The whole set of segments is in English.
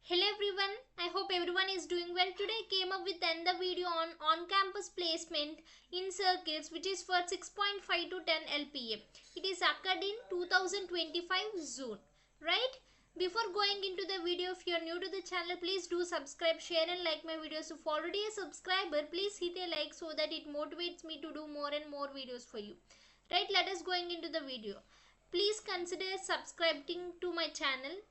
Hello everyone, I hope everyone is doing well. Today I came up with another video on campus placement in circles, which is for 6.5 to 10 LPA. It is occurred in 2025 June, right? Before going into the video, if you are new to the channel, please do subscribe, share and like my videos. If already a subscriber, please hit a like so that it motivates me to do more and more videos for you. Right, let us going into the video. Please consider subscribing to my channel,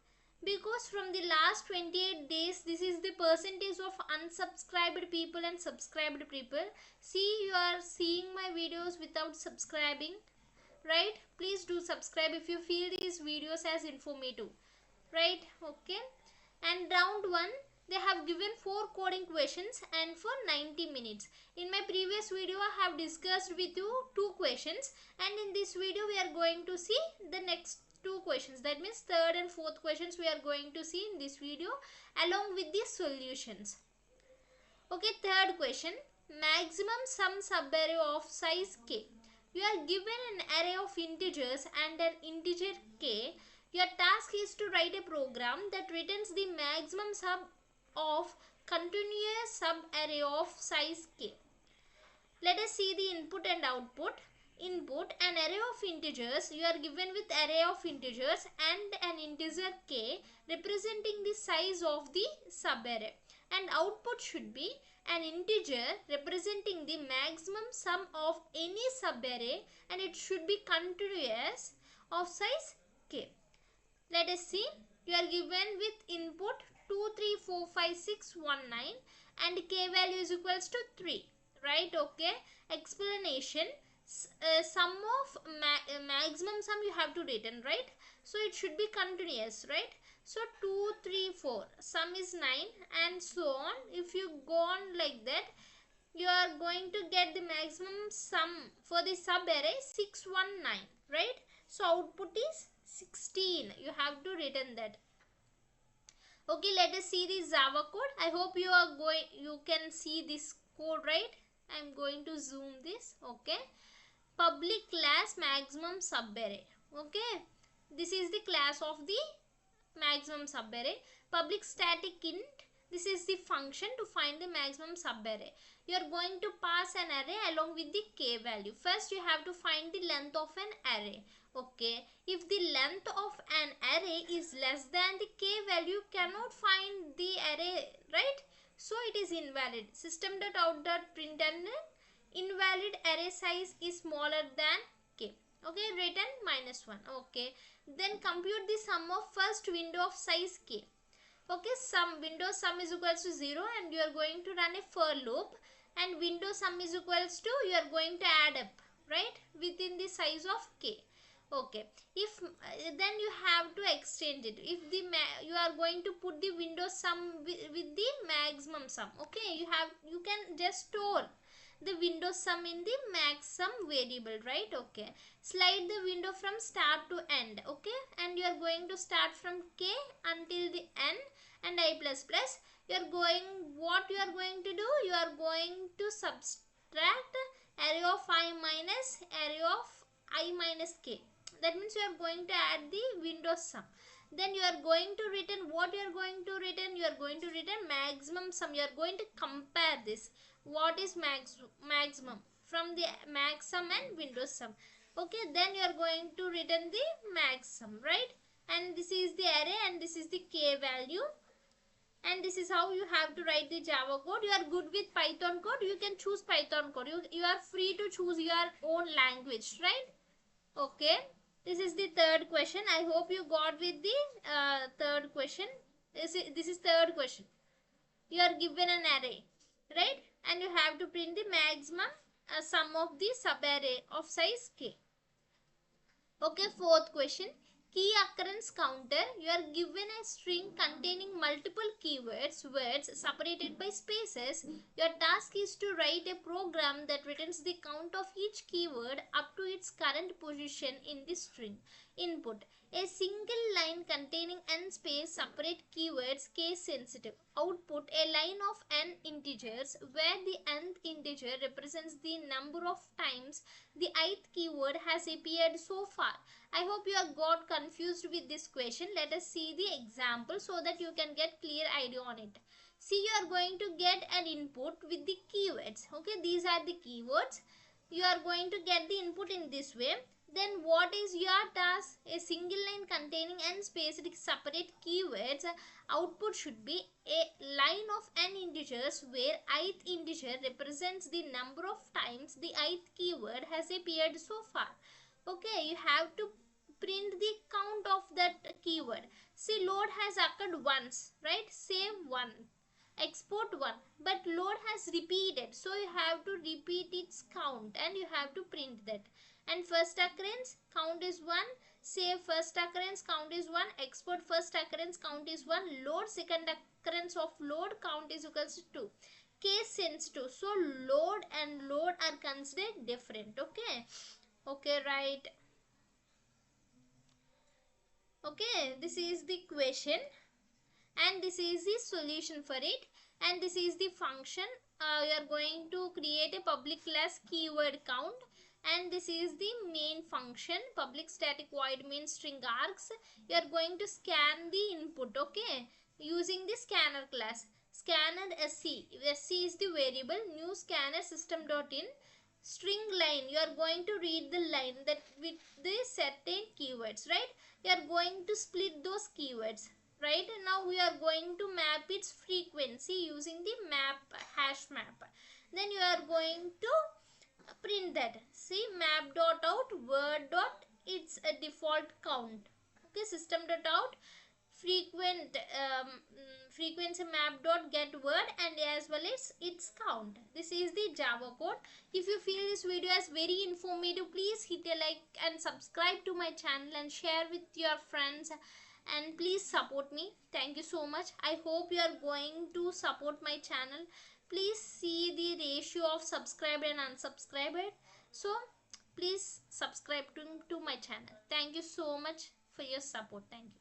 because from the last 28 days this is the percentage of unsubscribed people and subscribed people. See, you are seeing my videos without subscribing, right? Please do subscribe if you feel these videos as informative, right? Okay, and round 1, they have given 4 coding questions and for 90 minutes. In my previous video I have discussed with you 2 questions, and in this video we are going to see the next 2 questions. That means third and fourth questions we are going to see in this video along with the solutions. Okay, third question. Maximum sum subarray of size k. You are given an array of integers and an integer k. Your task is to write a program that returns the maximum sum of continuous subarray of size k. Let us see the input and output. Input, an array of integers. You are given with array of integers and an integer k representing the size of the subarray. And output should be an integer representing the maximum sum of any subarray, and it should be continuous of size k. Let us see. You are given with input 2, 3, 4, 5, 6, 1, 9 and k value is equals to 3. Right? Okay. Explanation. Sum of maximum sum you have to return, right? So it should be continuous, right? So 2, 3, 4, sum is 9 and so on. If you go on like that, you are going to get the maximum sum for the subarray 619, right? So output is 16. You have to return that. Okay, let us see the Java code. I hope you can see this code, right? I am going to zoom this. Okay, public class maximum subarray. Okay, this is the class of the maximum subarray. Public static int, this is the function to find the maximum subarray. You are going to pass an array along with the k value. First you have to find the length of an array. Okay, if the length of an array is less than the k value, you cannot find the array, right? So it is invalid. System.out.println, invalid array size is smaller than k. Okay, return -1. Okay, then compute the sum of first window of size k. Okay, window sum is equals to 0 and you are going to run a for loop, and window sum is equals to, you are going to add up, right, within the size of k. Okay, if then you have to exchange it. If the you are going to put the window sum with the maximum sum. Okay, you can just store the window sum in the max sum variable, right? Okay, slide the window from start to end. Okay, and you are going to start from k until the n and I plus plus. What you are going to do, you are going to subtract array of I minus array of I minus k. That means you are going to add the window sum. Then you are going to return, what you are going to return, you are going to return maximum sum. You are going to compare this, what is maximum from the max sum and window sum. Okay, then you are going to return the max sum, right? And this is the array and this is the k value, and this is how you have to write the Java code. You are good with Python code, you can choose Python code. You are free to choose your own language, right? Okay, this is the third question. I hope you got with the third question. This is third question. You are given an array, right? And you have to print the maximum sum of the subarray of size k. Okay, fourth question. Key occurrence counter. You are given a string containing multiple keywords, words separated by spaces. Your task is to write a program that returns the count of each keyword up to its current position in the string. Input. A single line containing n space separate keywords case sensitive. Output a line of n integers where the nth integer represents the number of times the ith keyword has appeared so far. I hope you have got confused with this question. Let us see the example so that you can get clear idea on it. See, you are going to get an input with the keywords. Okay, these are the keywords. You are going to get the input in this way. Then what is your task? A single line containing n spaced separate keywords. Output should be a line of n integers where ith integer represents the number of times the ith keyword has appeared so far. Okay, you have to print the count of that keyword. See, load has occurred once, right? Save 1. Export 1, but load has repeated, so you have to repeat its count and you have to print that. And first occurrence count is 1, save first occurrence count is 1, export first occurrence count is 1, load second occurrence of load count is equals to 2. Case sensitive, so load and load are considered different. Okay, right. Okay, this is the question and this is the solution for it, and this is the function. You are going to create a public class keyword count, and this is the main function public static void main string args. You are going to scan the input, okay, using the scanner class. Scanner sc is the variable, new scanner system.in string line. You are going to read the line that with the certain keywords, right? You are going to split those keywords. Right, now we are going to map its frequency using the map hash map. Then you are going to print that. See, map dot out word dot its a default count. Okay, system dot out frequency map dot get word and as well as its count. This is the Java code. If you feel this video is very informative, please hit a like and subscribe to my channel and share with your friends. And please support me. Thank you so much. I hope you are going to support my channel. Please see the ratio of subscribed and unsubscribed. So please subscribe to my channel. Thank you so much for your support. Thank you.